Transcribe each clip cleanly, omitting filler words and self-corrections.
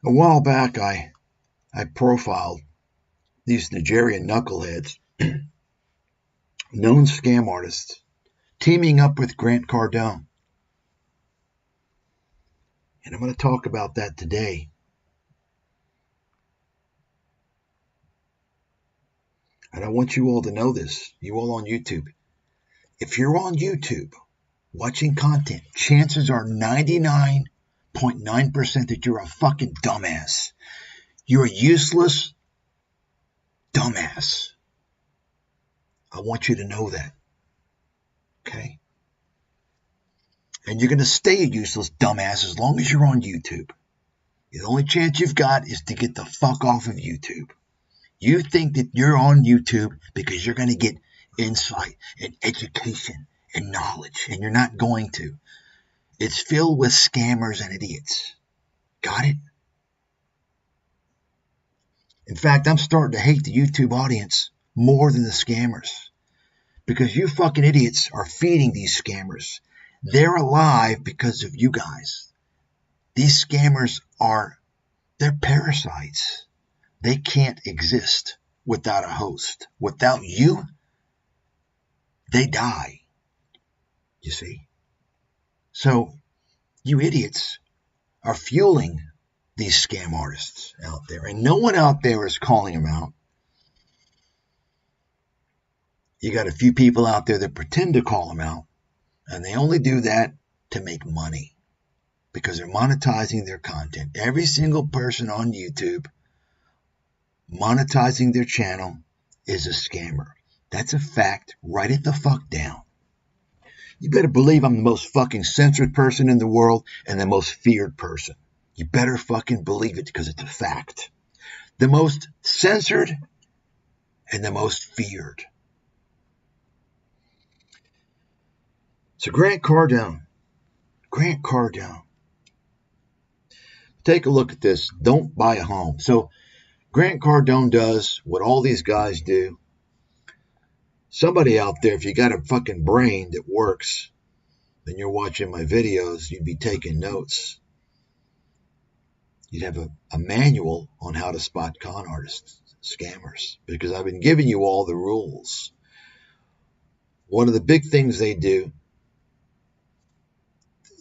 A while back, I profiled these Najarian knuckleheads, known scam artists, teaming up with Grant Cardone. And I'm going to talk about that today. And I want you all to know this, you all on YouTube. If you're on YouTube watching content, chances are 99.9% that you're a fucking dumbass. You're a useless dumbass. I want you to know that. Okay? And you're going to stay a useless dumbass as long as you're on YouTube. The only chance you've got is to get the fuck off of YouTube. You think that you're on YouTube because you're going to get insight and education and knowledge, and you're not going to. It's filled with scammers and idiots. Got it? In fact, I'm starting to hate the YouTube audience more than the scammers, because you fucking idiots are feeding these scammers. They're alive because of you guys. These scammers they're parasites. They can't exist without a host. Without you, they die. You see? So, you idiots are fueling these scam artists out there, and no one out there is calling them out. You got a few people out there that pretend to call them out, and they only do that to make money because they're monetizing their content. Every single person on YouTube monetizing their channel is a scammer. That's a fact. Write it the fuck down. You better believe I'm the most fucking censored person in the world and the most feared person. You better fucking believe it because it's a fact. The most censored and the most feared. So Grant Cardone. Take a look at this. Don't buy a home. So Grant Cardone does what all these guys do. Somebody out there, if you got a fucking brain that works, and you're watching my videos, you'd be taking notes. You'd have a manual on how to spot con artists, scammers, because I've been giving you all the rules. One of the big things they do,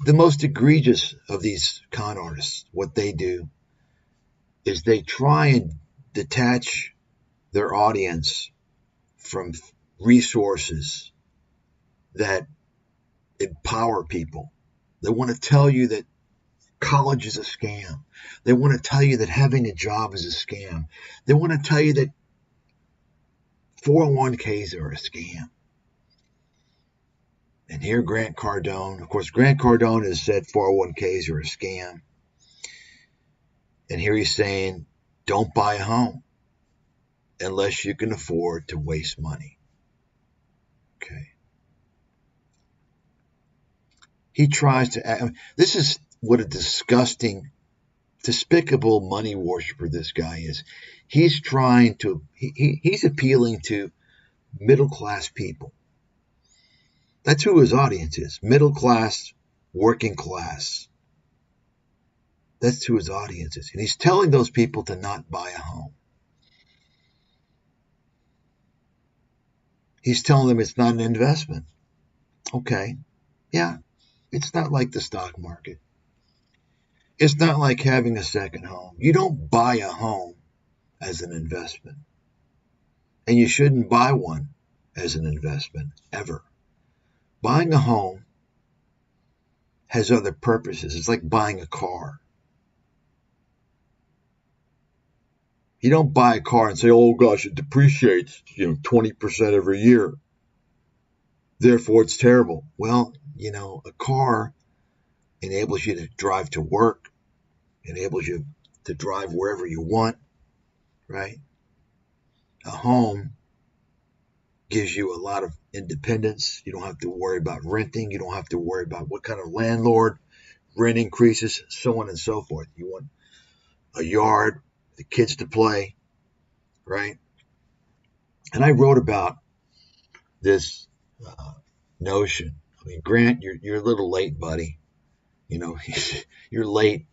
the most egregious of these con artists, what they do is they try and detach their audience from resources that empower people. They want to tell you that college is a scam. They want to tell you that having a job is a scam. They want to tell you that 401ks are a scam. And here Grant Cardone, of course, Grant Cardone has said 401ks are a scam. And here he's saying, don't buy a home unless you can afford to waste money. Okay. He tries to, this is what a disgusting, despicable money worshiper this guy is. He's trying to, he's appealing to middle class people. That's who his audience is. Middle class, working class. That's who his audience is. And he's telling those people to not buy a home. He's telling them it's not an investment. Okay. Yeah. It's not like the stock market. It's not like having a second home. You don't buy a home as an investment. And you shouldn't buy one as an investment, ever. Buying a home has other purposes. It's like buying a car. You don't buy a car and say, oh gosh, it depreciates, 20% every year. Therefore, it's terrible. Well, a car enables you to drive to work, enables you to drive wherever you want, right? A home gives you a lot of independence. You don't have to worry about renting. You don't have to worry about what kind of landlord, rent increases, so on and so forth. You want a yard, the kids to play, right? And I wrote about this notion. I mean, Grant, you're a little late, buddy. You're late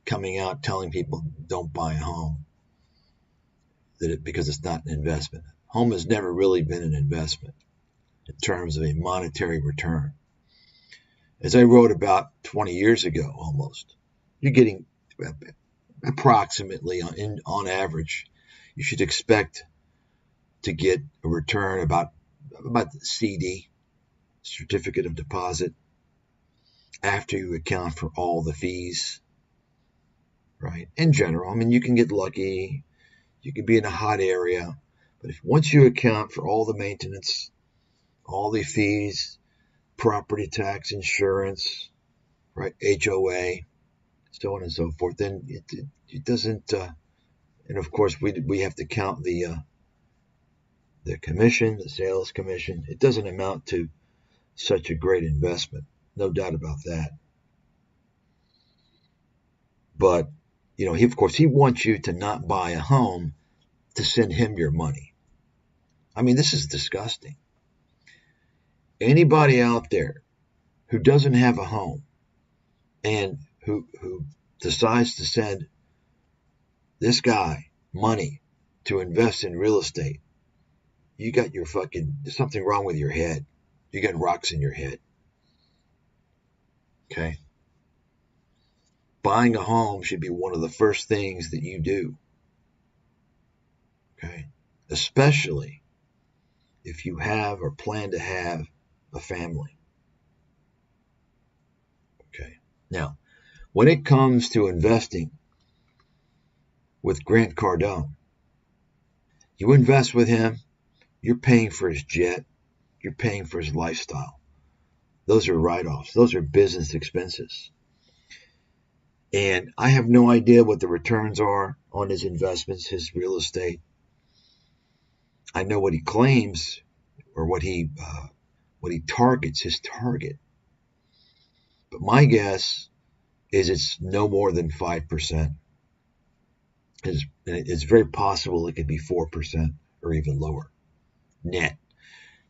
coming out telling people don't buy a home because it's not an investment. Home has never really been an investment in terms of a monetary return. As I wrote about 20 years ago almost, you're getting approximately on average, you should expect to get a return about the CD, certificate of deposit, after you account for all the fees, right? In general, I mean, you can get lucky, you can be in a hot area, but once you account for all the maintenance, all the fees, property tax, insurance, right, HOA, so on and so forth, then it doesn't, and of course we have to count the commission, the sales commission. It doesn't amount to such a great investment, no doubt about that. But of course he wants you to not buy a home to send him your money. I mean, this is disgusting. Anybody out there who doesn't have a home and who decides to send this guy money to invest in real estate, you got there's something wrong with your head. You got rocks in your head. Okay? Buying a home should be one of the first things that you do. Okay? Especially if you have or plan to have a family. Okay? Now, when it comes to investing with Grant Cardone, you invest with him, you're paying for his jet, you're paying for his lifestyle. Those are write-offs. Those are business expenses. And I have no idea what the returns are on his investments, his real estate. I know what he claims or what he targets, his target. But my guess is it's no more than 5%. It's very possible it could be 4% or even lower net.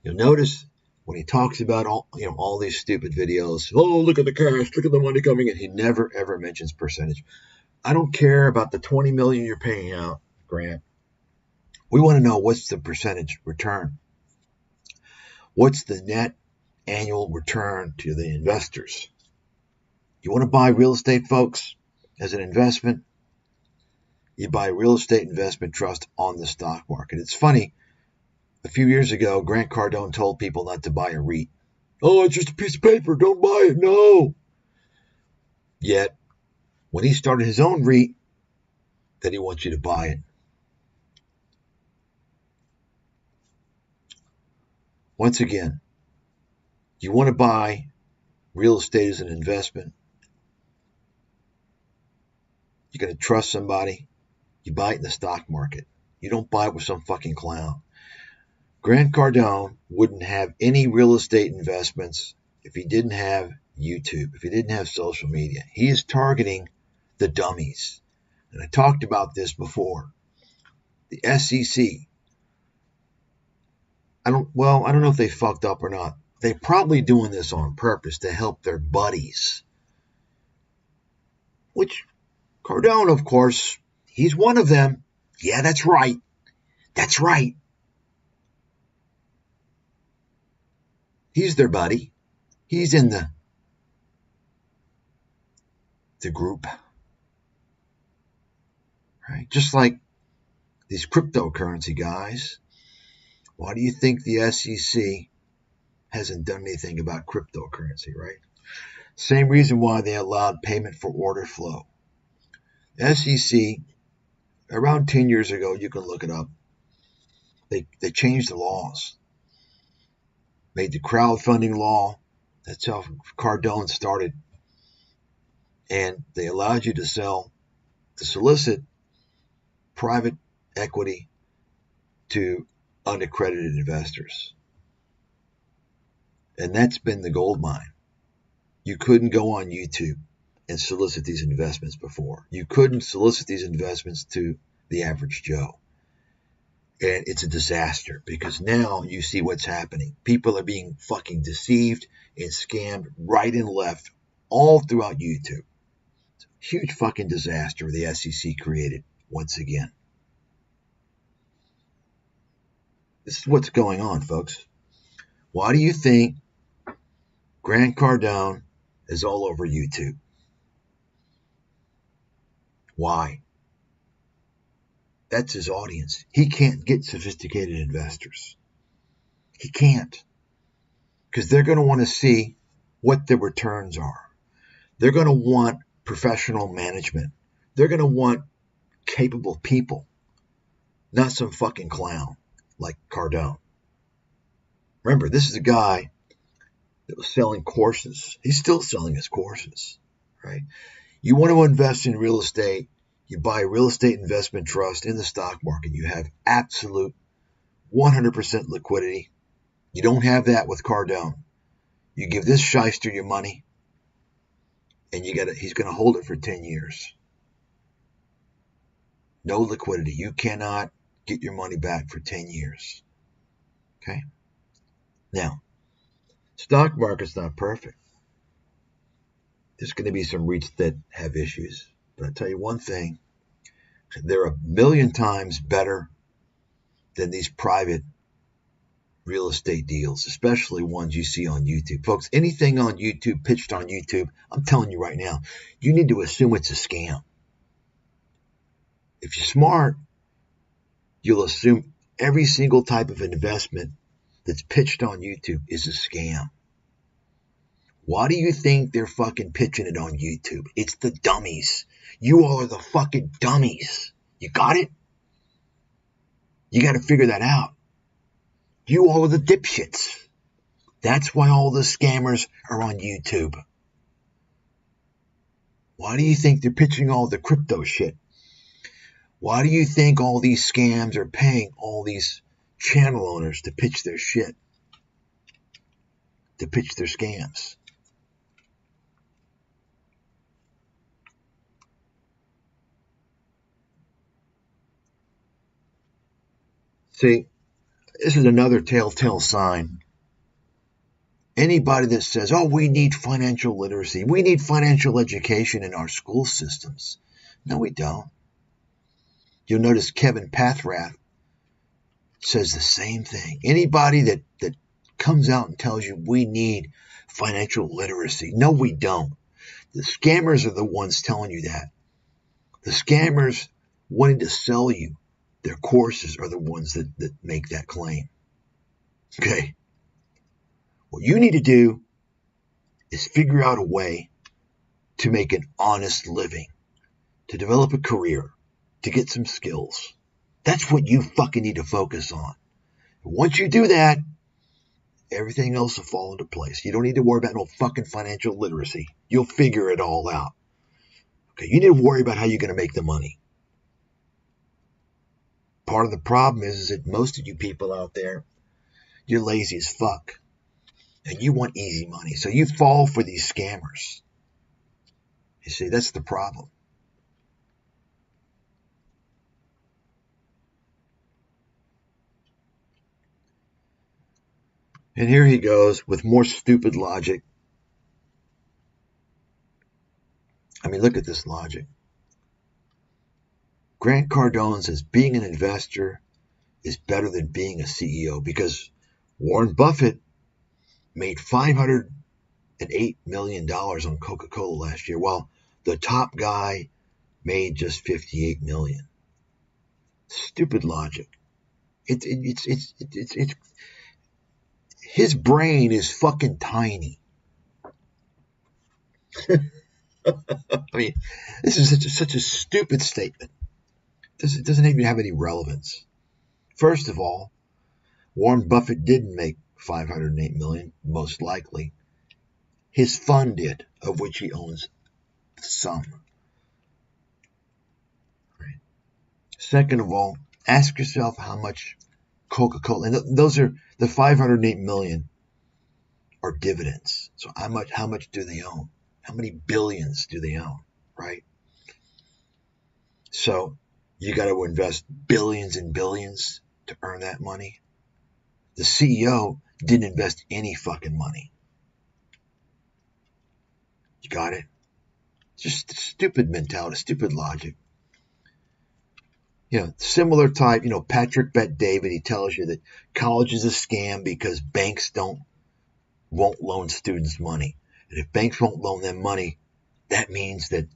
You'll notice when he talks about all these stupid videos, oh, look at the cash, look at the money coming in, he never ever mentions percentage. I don't care about the $20 million you're paying out, Grant. We want to know what's the percentage return. What's the net annual return to the investors? You want to buy real estate, folks, as an investment? You buy real estate investment trust on the stock market. It's funny. A few years ago, Grant Cardone told people not to buy a REIT. Oh, it's just a piece of paper. Don't buy it. No. Yet, when he started his own REIT, then he wants you to buy it. Once again, you want to buy real estate as an investment. You're going to trust somebody. You buy it in the stock market. You don't buy it with some fucking clown. Grant Cardone wouldn't have any real estate investments if he didn't have YouTube, if he didn't have social media. He is targeting the dummies. And I talked about this before. The SEC, I don't know if they fucked up or not. They're probably doing this on purpose to help their buddies. Which, Cardone, of course, he's one of them. Yeah, that's right. That's right. He's their buddy. He's in the group. Right? Just like these cryptocurrency guys. Why do you think the SEC hasn't done anything about cryptocurrency, right? Same reason why they allowed payment for order flow. The SEC, around 10 years ago, you can look it up, they changed the laws. Made the crowdfunding law. That's how Cardone started. And they allowed you to solicit private equity to unaccredited investors. And that's been the gold mine. You couldn't go on YouTube and solicit these investments before. You couldn't solicit these investments to the average Joe. And it's a disaster because now you see what's happening. People are being fucking deceived and scammed right and left all throughout YouTube. Huge fucking disaster the SEC created once again. This is what's going on, folks. Why do you think Grant Cardone is all over YouTube? Why? That's his audience. He can't get sophisticated investors. He can't. Because they're going to want to see what the returns are. They're going to want professional management. They're going to want capable people, not some fucking clown like Cardone. Remember, this is a guy that was selling courses. He's still selling his courses, right? You want to invest in real estate, you buy a real estate investment trust in the stock market. You have absolute 100% liquidity. You don't have that with Cardone. You give this shyster your money, and he's going to hold it for 10 years. No liquidity. You cannot get your money back for 10 years. Okay? Now, stock market's not perfect. There's going to be some REITs that have issues. But I'll tell you one thing. They're a million times better than these private real estate deals, especially ones you see on YouTube. Folks, anything on YouTube, pitched on YouTube, I'm telling you right now, you need to assume it's a scam. If you're smart, you'll assume every single type of investment that's pitched on YouTube is a scam. Why do you think they're fucking pitching it on YouTube? It's the dummies. You all are the fucking dummies. You got it? You got to figure that out. You all are the dipshits. That's why all the scammers are on YouTube. Why do you think they're pitching all the crypto shit? Why do you think all these scams are paying all these channel owners to pitch their shit? To pitch their scams? See, this is another telltale sign. Anybody that says, oh, we need financial literacy, we need financial education in our school systems. No, we don't. You'll notice Kevin Pathrath says the same thing. Anybody that comes out and tells you we need financial literacy. No, we don't. The scammers are the ones telling you that. The scammers wanting to sell you their courses are the ones that make that claim. Okay? What you need to do is figure out a way to make an honest living, to develop a career, to get some skills. That's what you fucking need to focus on. Once you do that, everything else will fall into place. You don't need to worry about no fucking financial literacy. You'll figure it all out. Okay, you need to worry about how you're going to make the money. Part of the problem is that most of you people out there, you're lazy as fuck. And you want easy money. So you fall for these scammers. You see, that's the problem. And here he goes with more stupid logic. I mean, look at this logic. Grant Cardone says being an investor is better than being a CEO because Warren Buffett made $508 million on Coca-Cola last year, while the top guy made just $58 million. Stupid logic. It's his brain is fucking tiny. I mean, this is such a stupid statement. It doesn't even have any relevance. First of all, Warren Buffett didn't make $508 million, most likely. His fund did, of which he owns some. Right. Second of all, ask yourself how much Coca-Cola, and those are the $508 million are dividends. So how much do they own? How many billions do they own? Right? So you got to invest billions and billions to earn that money. The CEO didn't invest any fucking money. You got it? Just stupid mentality, stupid logic. Similar type, Patrick Bet-David, he tells you that college is a scam because banks won't loan students money. And if banks won't loan them money, that means that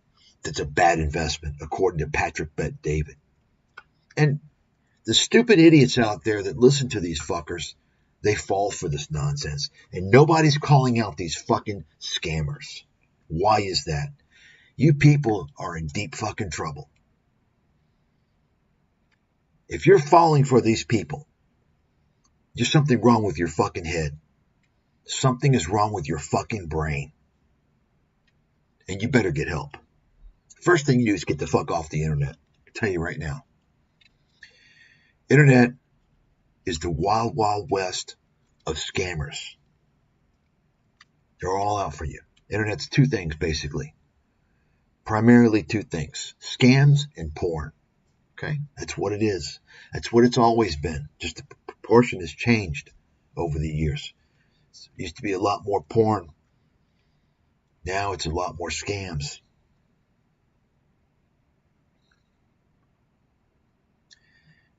that's a bad investment, according to Patrick Bet-David. And the stupid idiots out there that listen to these fuckers, they fall for this nonsense. And nobody's calling out these fucking scammers. Why is that? You people are in deep fucking trouble. If you're falling for these people, there's something wrong with your fucking head. Something is wrong with your fucking brain. And you better get help. First thing you do is get the fuck off the internet. I'll tell you right now. Internet is the wild, wild west of scammers. They're all out for you. Internet's two things, basically. Primarily two things. Scams and porn. Okay? That's what it is. That's what it's always been. Just the proportion has changed over the years. It used to be a lot more porn. Now it's a lot more scams.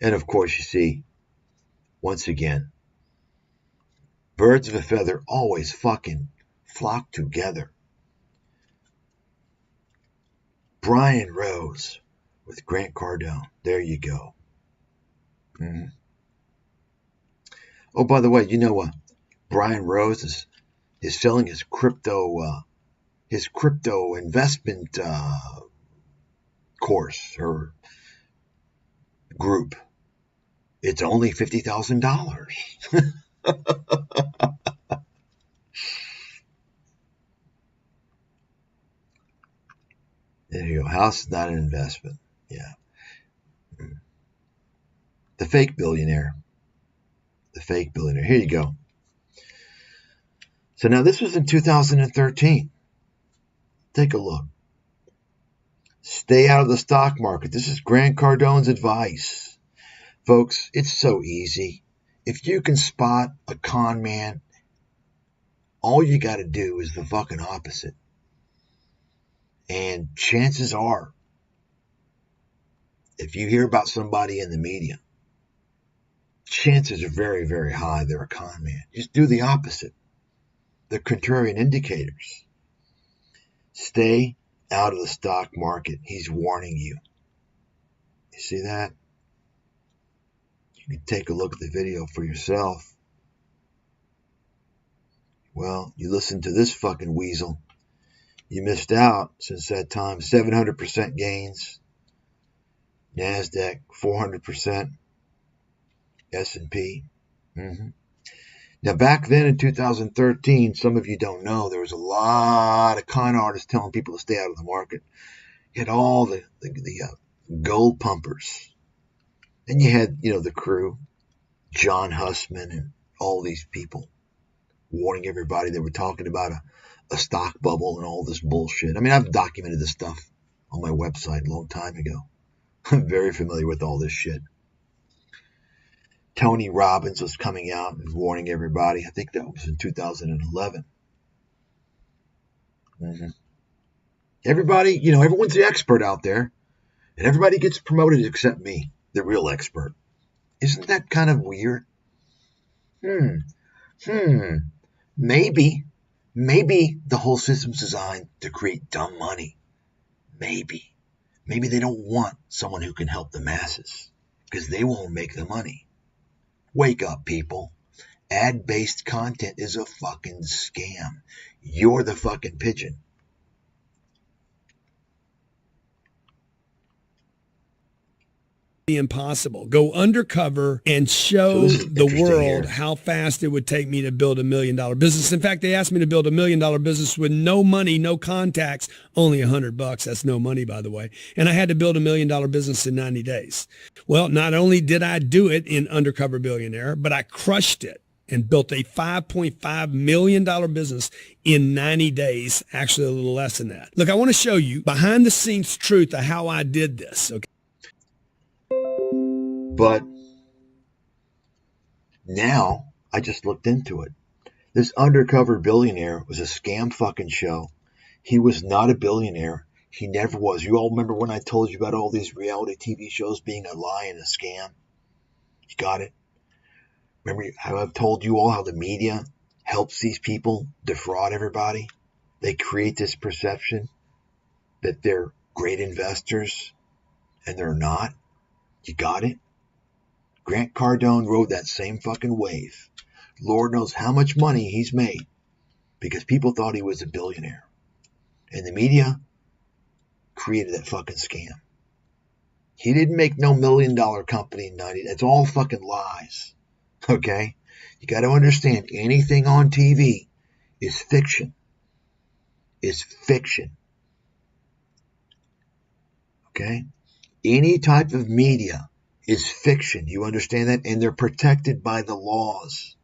And of course, you see, once again, birds of a feather always fucking flock together. Brian Rose with Grant Cardone. There you go. Mm-hmm. Oh, by the way, Brian Rose is selling his crypto investment course or group. It's only $50,000. There you go. House is not an investment. Yeah. The fake billionaire. The fake billionaire. Here you go. So now this was in 2013. Take a look. Stay out of the stock market. This is Grant Cardone's advice. Folks, it's so easy. If you can spot a con man, all you got to do is the fucking opposite. And chances are, if you hear about somebody in the media, chances are very, very high they're a con man. Just do the opposite. They're contrarian indicators. Stay out of the stock market. He's warning you. You see that? You can take a look at the video for yourself. Well, you listen to this fucking weasel. You missed out since that time. 700% gains. NASDAQ, 400%. S&P. Mm-hmm. Now, back then in 2013, some of you don't know, there was a lot of con artists telling people to stay out of the market. You had all the gold pumpers. Then you had, the crew, John Hussman and all these people warning everybody. They were talking about a stock bubble and all this bullshit. I mean, I've documented this stuff on my website a long time ago. I'm very familiar with all this shit. Tony Robbins was coming out and warning everybody. I think that was in 2011. Mm-hmm. Everybody, everyone's the expert out there. And everybody gets promoted except me, the real expert. Isn't that kind of weird? Maybe the whole system's designed to create dumb money. Maybe they don't want someone who can help the masses because they won't make the money. Wake up, people. Ad-based content is a fucking scam. You're the fucking pigeon. Impossible. Go undercover and show the world how fast it would take me to build $1 million business. In fact, they asked me to build $1 million business with no money, no contacts, only $100. That's no money, by the way. And I had to build $1 million business in 90 days. Well, not only did I do it in Undercover Billionaire, but I crushed it and built a $5.5 million business in 90 days, actually a little less than that. Look, I want to show you behind the scenes truth of how I did this. Okay. But now I just looked into it. This Undercover Billionaire was a scam fucking show. He was not a billionaire. He never was. You all remember when I told you about all these reality TV shows being a lie and a scam? You got it? Remember how I've told you all how the media helps these people defraud everybody? They create this perception that they're great investors and they're not. You got it? Grant Cardone rode that same fucking wave. Lord knows how much money he's made because people thought he was a billionaire. And the media created that fucking scam. He didn't make no $1 million company in 90. It's all fucking lies. Okay? You got to understand, anything on TV is fiction. Is fiction. Okay? Any type of media is fiction. You understand that? And they're protected by the laws.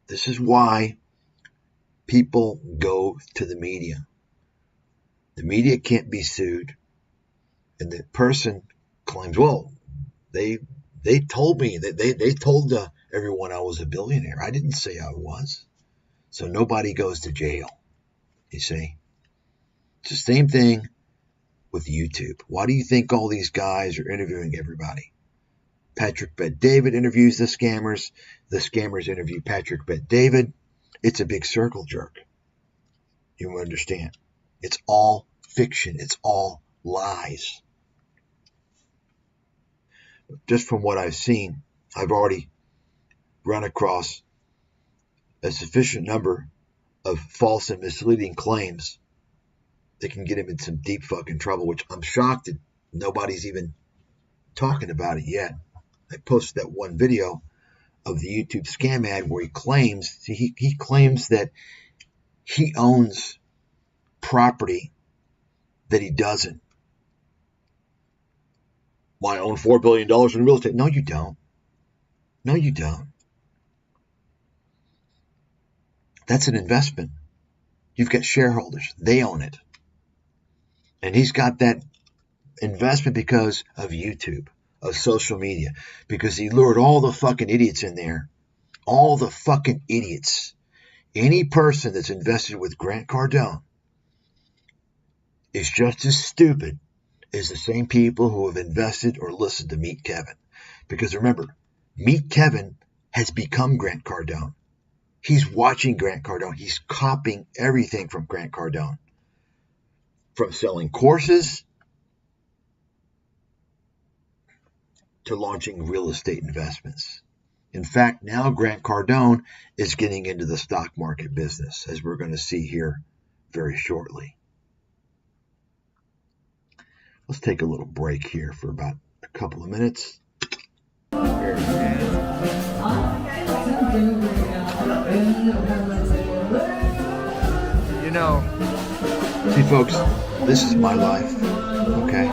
This is why people go to the media. The media can't be sued. And the person claims, well, they told me that they told everyone I was a billionaire. I didn't say I was. So nobody goes to jail. You see? It's the same thing with YouTube. Why do you think all these guys are interviewing everybody? Patrick Bet-David interviews the scammers. The scammers interview Patrick Bet-David. It's a big circle jerk. You understand? It's all fiction. It's all lies. But just from what I've seen, I've already run across a sufficient number of false and misleading claims that can get him in some deep fucking trouble, which I'm shocked that nobody's even talking about it yet. I posted that one video of the YouTube scam ad where he claims that he owns property that he doesn't. Well, I own $4 billion in real estate. No, you don't. No, you don't. That's an investment. You've got shareholders. They own it. And he's got that investment because of YouTube, of social media, because he lured all the fucking idiots in there. All the fucking idiots. Any person that's invested with Grant Cardone is just as stupid as the same people who have invested or listened to Meet Kevin. Because remember, Meet Kevin has become Grant Cardone. He's watching Grant Cardone. He's copying everything from Grant Cardone. From selling courses to launching real estate investments. In fact, now Grant Cardone is getting into the stock market business, as we're going to see here very shortly. Let's take a little break here for about a couple of minutes. You know, see, folks, this is my life, okay?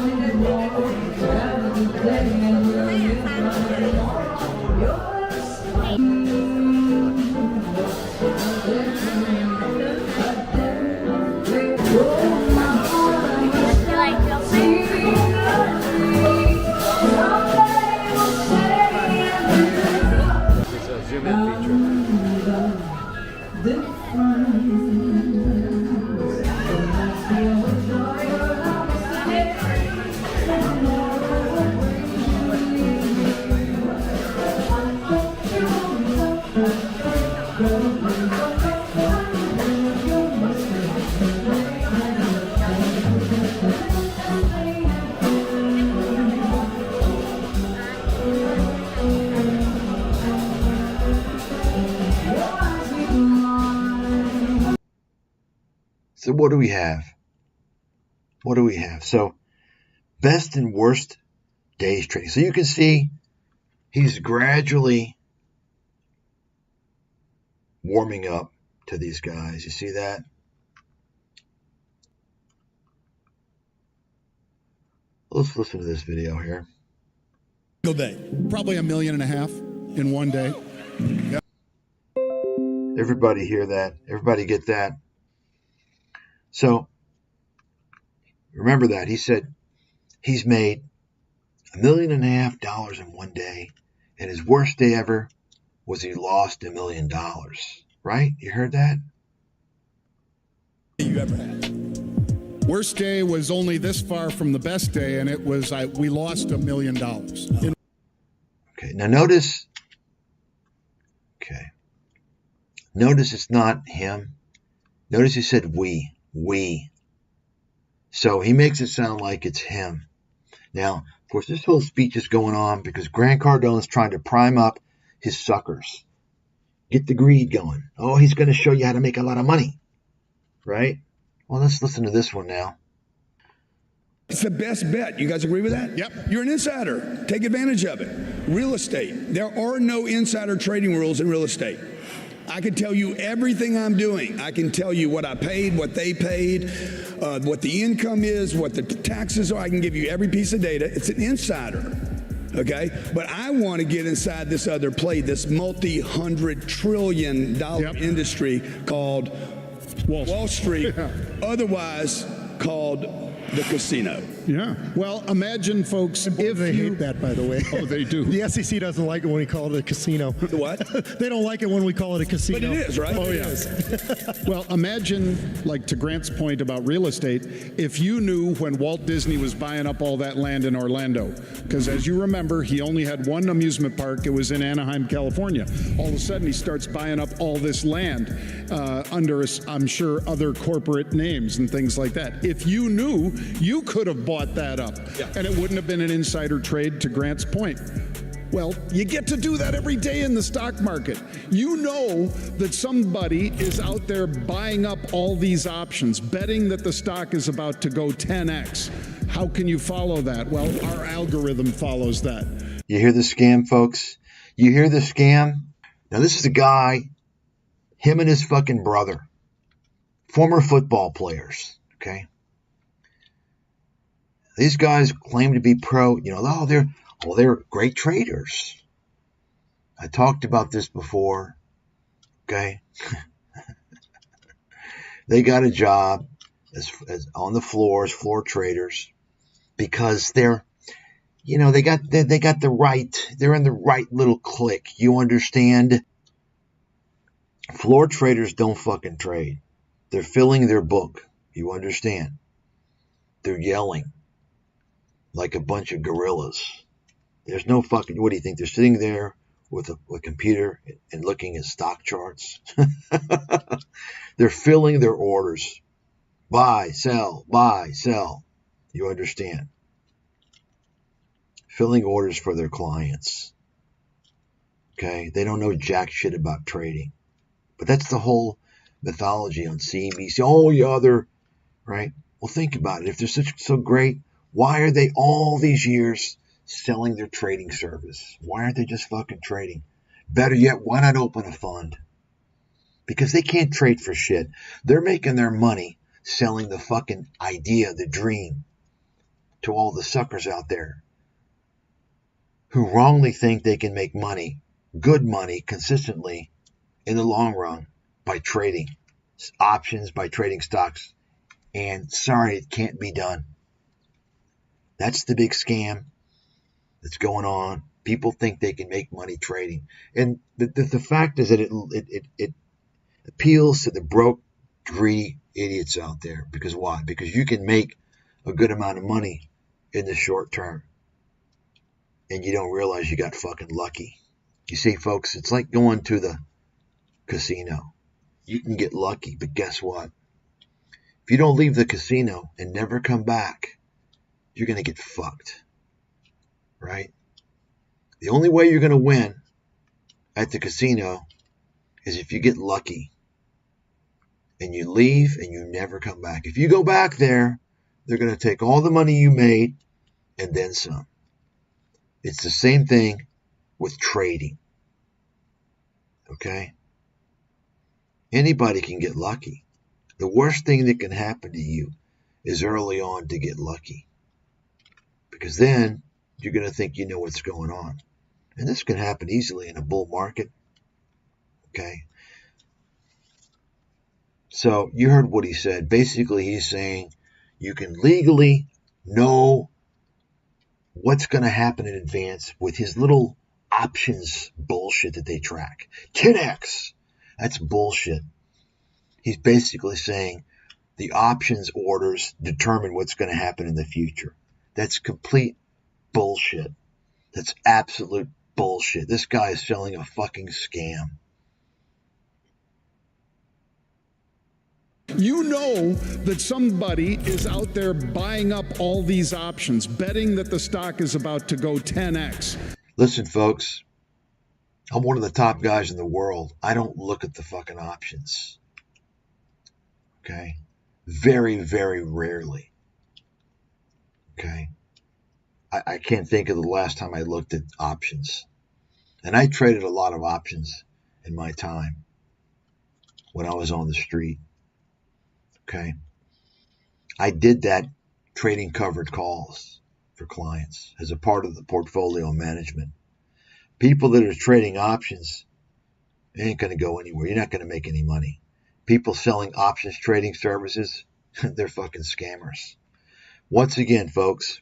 it's a zoom in feature. So what do we have? What do we have? So best and worst days trading. So you can see he's gradually warming up to these guys. You see that? Let's listen to this video here. Day. Probably 1.5 million in one day. Yep. Everybody hear that? Everybody get that? So remember that. He said he's made $1.5 million in one day, and his worst day ever was he lost $1 million. Right? You heard that? you ever had? Worst day was only this far from the best day, and it was we lost $1 million. Okay, now notice. Okay, notice it's not him. Notice he said we. So he makes it sound like it's him. Now, of course, this whole speech is going on because Grant Cardone is trying to prime up his suckers. Get the greed going. Oh, he's going to show you how to make a lot of money. Right? Well, let's listen to this one now. It's the best bet. You guys agree with that? Yep. You're an insider. Take advantage of it. Real estate. There are no insider trading rules in real estate. I can tell you everything I'm doing. I can tell you what I paid, what they paid, what the income is, what the taxes are. I can give you every piece of data. It's an insider. Okay? But I want to get inside this other play, this multi-$100 trillion industry called Wall Street, otherwise called the casino. Yeah. Well, imagine, folks, if they hate that, by the way. Oh, they do. The SEC doesn't like it when we call it a casino. The what? They don't like it when we call it a casino. But it is, right? Oh, yeah. Well, imagine, like to Grant's point about real estate, if you knew when Walt Disney was buying up all that land in Orlando, because as you remember, he only had one amusement park. It was in Anaheim, California. All of a sudden, he starts buying up all this land under, I'm sure, other corporate names and things like that. If you knew, you could have bought that up, and it wouldn't have been an insider trade, to Grant's point. Well, you get to do that every day in the stock market. You know that somebody is out there buying up all these options, betting that the stock is about to go 10x. How can you follow that? Well, our algorithm follows that. You hear the scam, folks? You hear the scam? Now, this is a guy, him and his fucking brother, former football players, okay? These guys claim to be pro, they're great traders. I talked about this before, okay? They got a job as on the floor as floor traders because they're, they got the right, they're in the right little clique. You understand? Floor traders don't fucking trade. They're filling their book. You understand? They're yelling like a bunch of gorillas. There's no fucking, what do you think? They're sitting there with a computer and looking at stock charts. They're filling their orders. Buy, sell, buy, sell. You understand? Filling orders for their clients. Okay? They don't know jack shit about trading. But that's the whole mythology on CNBC. Oh, yeah, they're, right? Well, think about it. If they're so great, why are they all these years selling their trading service? Why aren't they just fucking trading? Better yet, why not open a fund? Because they can't trade for shit. They're making their money selling the fucking idea, the dream, to all the suckers out there who wrongly think they can make money, good money, consistently in the long run by trading options, by trading stocks. And sorry, it can't be done. That's the big scam that's going on. People think they can make money trading. And the fact is that it appeals to the broke, greedy idiots out there. Because why? Because you can make a good amount of money in the short term. And you don't realize you got fucking lucky. You see, folks, it's like going to the casino. You can get lucky, but guess what? If you don't leave the casino and never come back, you're going to get fucked, right? The only way you're going to win at the casino is if you get lucky and you leave and you never come back. If you go back there, they're going to take all the money you made and then some. It's the same thing with trading, okay? Anybody can get lucky. The worst thing that can happen to you is early on to get lucky. Because then you're going to think you know what's going on. And this can happen easily in a bull market. Okay? So you heard what he said. Basically, he's saying you can legally know what's going to happen in advance with his little options bullshit that they track. 10x. That's bullshit. He's basically saying the options orders determine what's going to happen in the future. That's complete bullshit. That's absolute bullshit. This guy is selling a fucking scam. You know that somebody is out there buying up all these options, betting that the stock is about to go 10x. Listen, folks, I'm one of the top guys in the world. I don't look at the fucking options. Okay? Very, very rarely. Okay? I can't think of the last time I looked at options. And I traded a lot of options in my time when I was on the street. Okay? I did that trading covered calls for clients as a part of the portfolio management. People that are trading options ain't going to go anywhere. You're not going to make any money. People selling options trading services, they're fucking scammers. Once again, folks,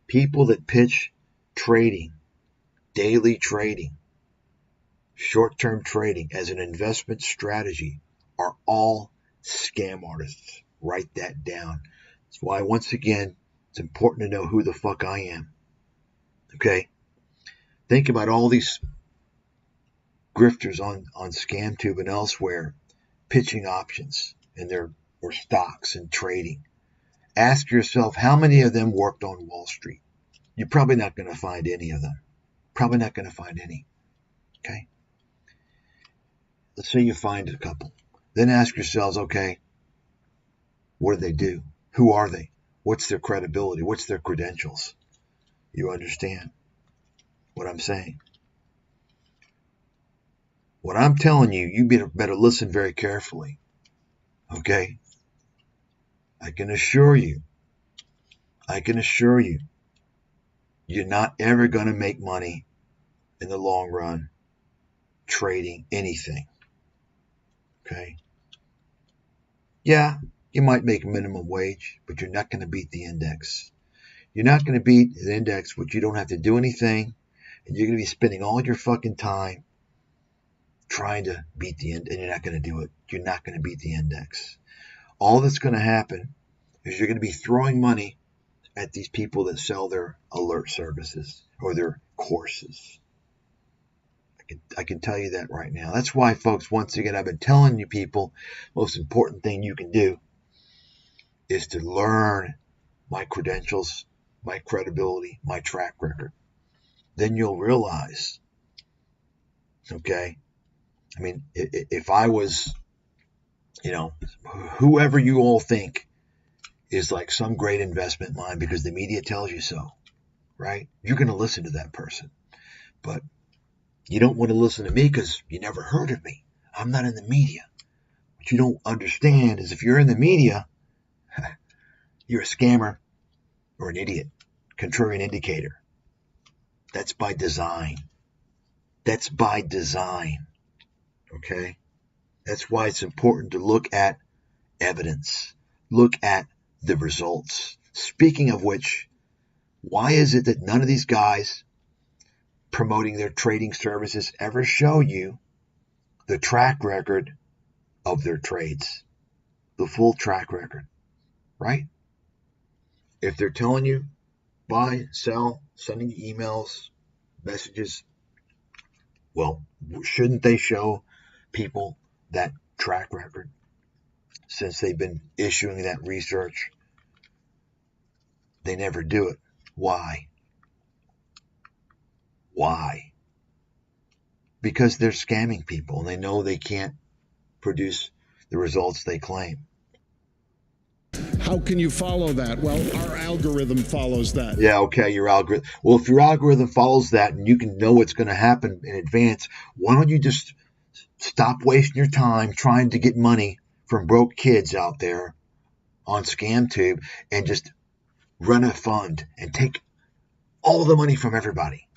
people that pitch trading, daily trading, short-term trading as an investment strategy are all scam artists. Write that down. That's why, once again, it's important to know who the fuck I am. Okay? Think about all these grifters on ScamTube and elsewhere pitching options and or stocks and trading. Ask yourself, how many of them worked on Wall Street? You're probably not going to find any of them. Probably not going to find any. Okay? Let's say you find a couple. Then ask yourselves, okay, what do they do? Who are they? What's their credibility? What's their credentials? You understand what I'm saying? What I'm telling you, you better listen very carefully. Okay? I can assure you, you're not ever going to make money in the long run trading anything. Okay? Yeah, you might make minimum wage, but you're not going to beat the index. You're not going to beat the index, which you don't have to do anything, and you're going to be spending all your fucking time trying to beat the index, and you're not going to do it. You're not going to beat the index. All that's going to happen is you're going to be throwing money at these people that sell their alert services or their courses. I can tell you that right now. That's why, folks, once again, I've been telling you people, most important thing you can do is to learn my credentials, my credibility, my track record. Then you'll realize, okay, I mean, if I was, whoever you all think is like some great investment mind because the media tells you so, right? You're going to listen to that person. But you don't want to listen to me because you never heard of me. I'm not in the media. What you don't understand is if you're in the media, you're a scammer or an idiot, contrarian indicator. That's by design. That's by design. Okay? That's why it's important to look at evidence. Look at the results. Speaking of which, why is it that none of these guys promoting their trading services ever show you the track record of their trades? The full track record, right? If they're telling you buy, sell, sending you emails, messages, well, shouldn't they show people that track record since they've been issuing that research? They never do it. Why? Why? Because they're scamming people and they know they can't produce the results they claim. How can you follow that? Well, our algorithm follows that. Yeah, okay, your algorithm. Well, if your algorithm follows that and you can know what's going to happen in advance, why don't you just stop wasting your time trying to get money from broke kids out there on ScamTube and just run a fund and take all the money from everybody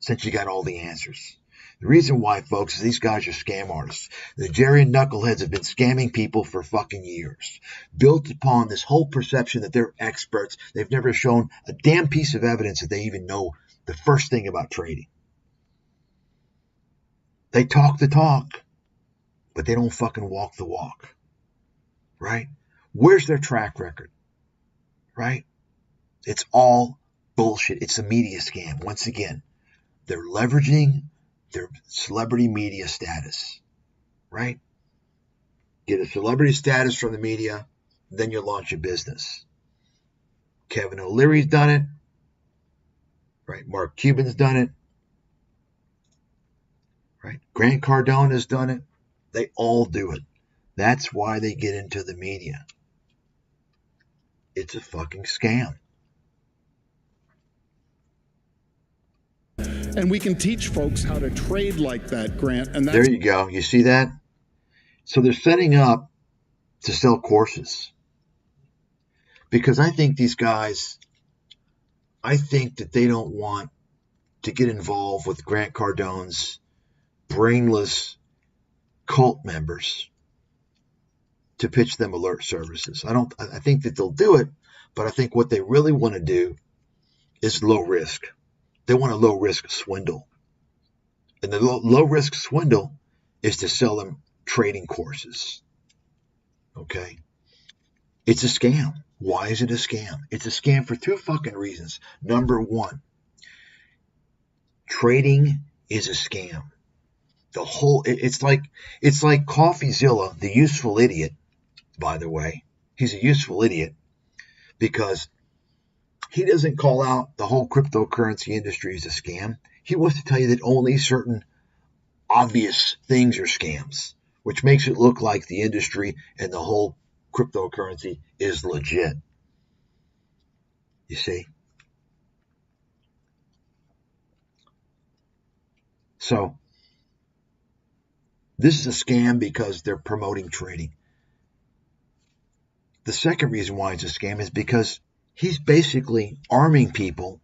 since you got all the answers. The reason why, folks, is these guys are scam artists. The Najarian knuckleheads have been scamming people for fucking years, built upon this whole perception that they're experts. They've never shown a damn piece of evidence that they even know the first thing about trading. They talk the talk, but they don't fucking walk the walk, right? Where's their track record? Right? It's all bullshit. It's a media scam. Once again, they're leveraging their celebrity media status, right? Get a celebrity status from the media, then you launch a business. Kevin O'Leary's done it, right? Mark Cuban's done it, right? Grant Cardone has done it. They all do it. That's why they get into the media. It's a fucking scam. And we can teach folks how to trade like that, Grant. And that's there you go. You see that? So they're setting up to sell courses. Because I think these guys, I think that they don't want to get involved with Grant Cardone's brainless cult members to pitch them alert services. I think that they'll do it, but I think what they really want to do is low risk. They want a low risk swindle. And the low risk swindle is to sell them trading courses. Okay? It's a scam. Why is it a scam? It's a scam for two fucking reasons. Number one, trading is a scam. It's like CoffeeZilla, the useful idiot, by the way. He's a useful idiot because he doesn't call out the whole cryptocurrency industry as a scam. He wants to tell you that only certain obvious things are scams, which makes it look like the industry and the whole cryptocurrency is legit. You see? So, this is a scam because they're promoting trading. The second reason why it's a scam is because he's basically arming people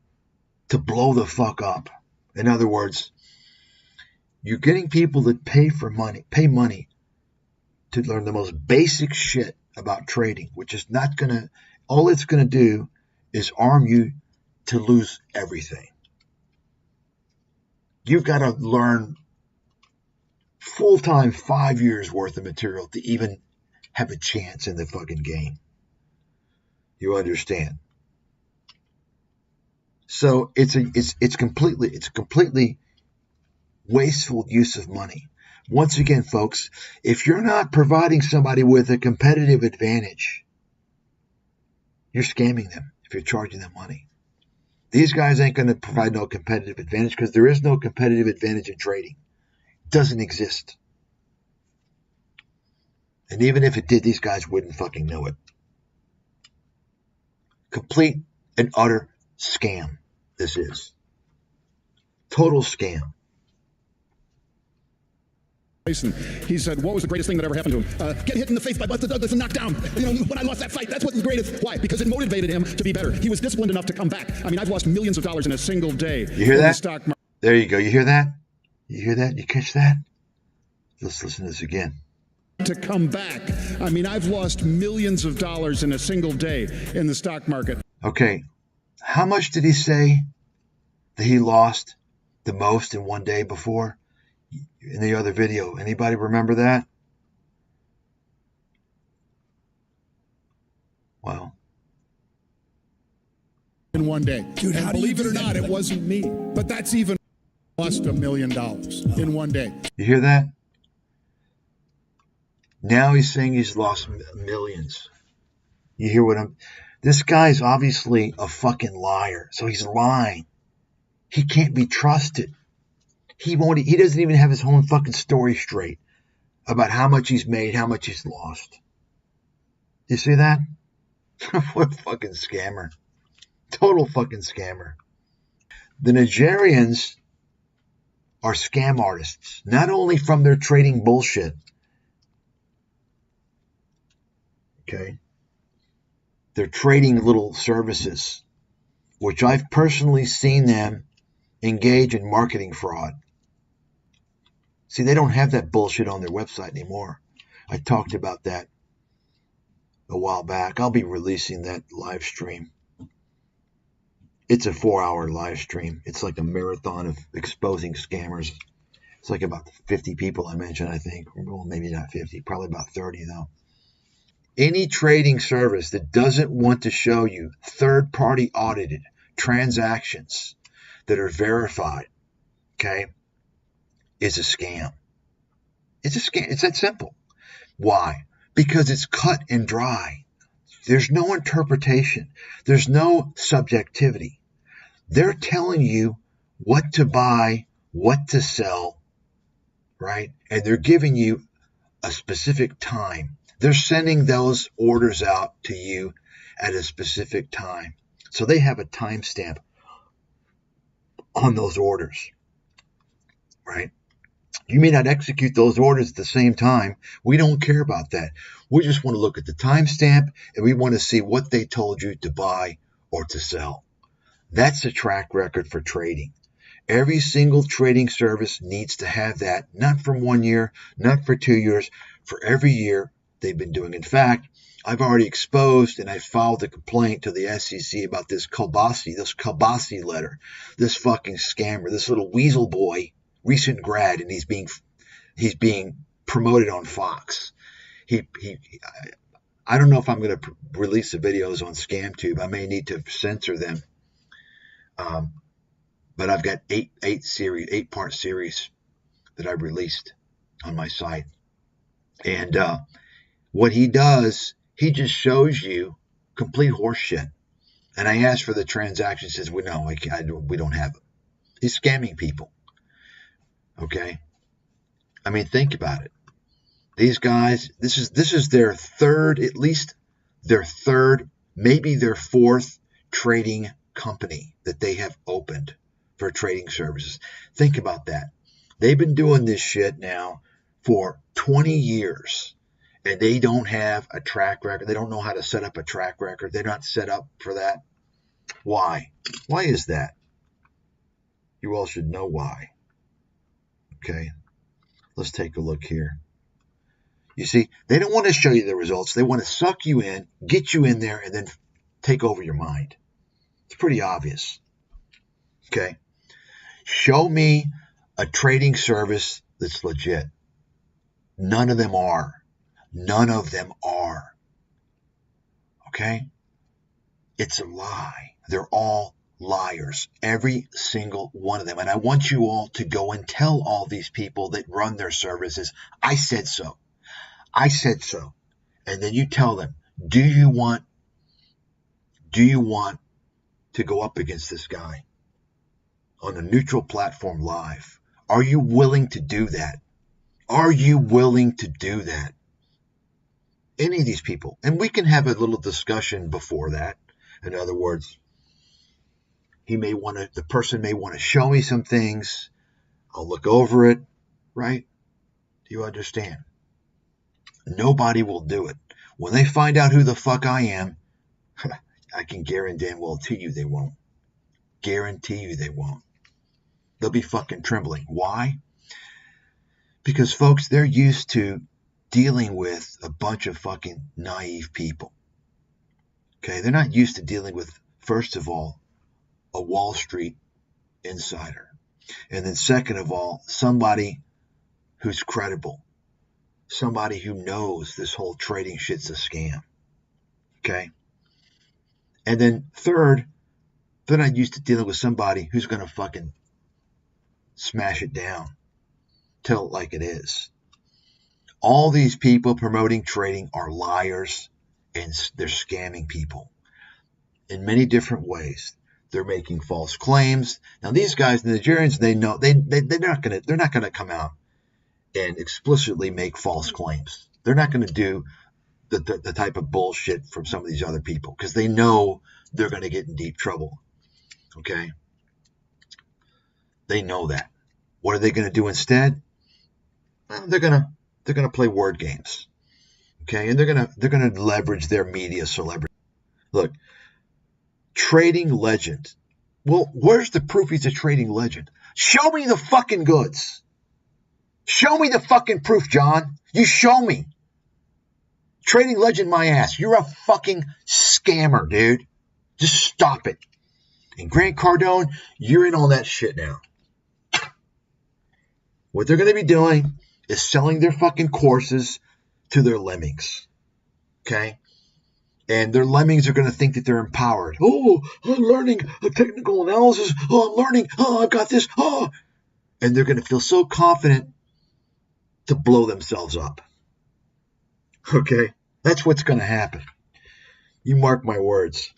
to blow the fuck up. In other words, you're getting people that pay money to learn the most basic shit about trading, which is not gonna, all it's gonna do is arm you to lose everything. You've got to learn full-time 5 years worth of material to even have a chance in the fucking game. You understand? So it's completely wasteful use of money. Once again, folks, if you're not providing somebody with a competitive advantage, you're scamming them if you're charging them money. These guys ain't going to provide no competitive advantage because there is no competitive advantage in trading. It doesn't exist. And even if it did, these guys wouldn't fucking know it. Complete and utter scam, this is. Total scam. He said, what was the greatest thing that ever happened to him? Get hit in the face by Buster Douglas and knocked down. You know, when I lost that fight, that's what was the greatest. Why? Because it motivated him to be better. He was disciplined enough to come back. I mean, I've lost millions of dollars in a single day. You hear that? The stock market. There you go. You hear that? You hear that? You catch that? Let's listen to this again. To come back. I mean, I've lost millions of dollars in a single day in the stock market. Okay. How much did he say that he lost the most in one day before? In the other video. Anybody remember that? Wow. In one day. Dude, and how do believe you it or do not, that? it wasn't me. But that's even lost $1 million in one day. You hear that? Now he's saying he's lost millions. You hear what I'm... This guy's obviously a fucking liar. So he's lying. He can't be trusted. He doesn't even have his own fucking story straight about how much he's made, how much he's lost. You see that? What a fucking scammer. Total fucking scammer. The Najarians are scam artists, not only from their trading bullshit. Okay? They're trading little services, which I've personally seen them engage in marketing fraud. See, they don't have that bullshit on their website anymore. I talked about that a while back. I'll be releasing that live stream. It's a 4-hour live stream. It's like a marathon of exposing scammers. It's like about 50 people I mentioned, I think. Well, maybe not 50, probably about 30 though. Any trading service that doesn't want to show you third-party audited transactions that are verified, okay, is a scam. It's a scam. It's that simple. Why? Because it's cut and dry. There's no interpretation. There's no subjectivity. They're telling you what to buy, what to sell, right? And they're giving you a specific time. They're sending those orders out to you at a specific time. So they have a timestamp on those orders, right? You may not execute those orders at the same time. We don't care about that. We just want to look at the timestamp and we want to see what they told you to buy or to sell. That's a track record for trading. Every single trading service needs to have that, not from 1 year, not for 2 years, for every year they've been doing. In fact, I've already exposed and I filed a complaint to the SEC about this Kabasi letter, this fucking scammer, this little weasel boy, recent grad, and he's being promoted on Fox. I don't know if I'm going to release the videos on ScamTube. I may need to censor them. But I've got eight part series that I released on my site. And what he does, he just shows you complete horseshit. And I asked for the transaction. He says, we don't have them. He's scamming people. Okay? I mean, think about it. These guys, this is their third, at least their third, maybe their fourth trading company that they have opened for trading services. Think about that. They've been doing this shit now for 20 years, and they don't have a track record. They don't know how to set up a track record. They're not set up for that. Why? Why is that? You all should know why. Okay, let's take a look here. You see, they don't want to show you the results. They want to suck you in, get you in there, and then take over your mind. It's pretty obvious. Okay, show me a trading service that's legit. None of them are. None of them are. Okay? It's a lie. They're all liars. Every single one of them. And I want you all to go and tell all these people that run their services, I said so. I said so. And then you tell them, do you want to go up against this guy on a neutral platform live? Are you willing to do that? Are you willing to do that? Any of these people. And we can have a little discussion before that. In other words, the person may want to show me some things. I'll look over it, right? Do you understand? Nobody will do it. When they find out who the fuck I am, I can guarantee you they won't. Guarantee you they won't. They'll be fucking trembling. Why? Because, folks, they're used to dealing with a bunch of fucking naive people. Okay? They're not used to dealing with, first of all, a Wall Street insider. And then second of all, somebody who's credible. Somebody who knows this whole trading shit's a scam. Okay? And then third, they're not used to dealing with somebody who's going to fucking smash it down. Tell it like it is. All these people promoting trading are liars, and they're scamming people in many different ways. They're making false claims. Now these guys, the Najarians, they know they're not gonna come out and explicitly make false claims. They're not gonna do the type of bullshit from some of these other people because they know they're gonna get in deep trouble. Okay, they know that. What are they gonna do instead? Well, they're gonna play word games. Okay, and they're gonna leverage their media celebrity. Look. Trading legend. Well, where's the proof he's a trading legend? Show me the fucking goods. Show me the fucking proof, John. You show me. Trading legend my ass. You're a fucking scammer, dude. Just stop it. And Grant Cardone, you're in all that shit now. What they're going to be doing is selling their fucking courses to their lemmings. Okay? And their lemmings are going to think that they're empowered. Oh, I'm learning a technical analysis. Oh, I'm learning. Oh, I've got this. Oh. And they're going to feel so confident to blow themselves up. Okay? That's what's going to happen. You mark my words.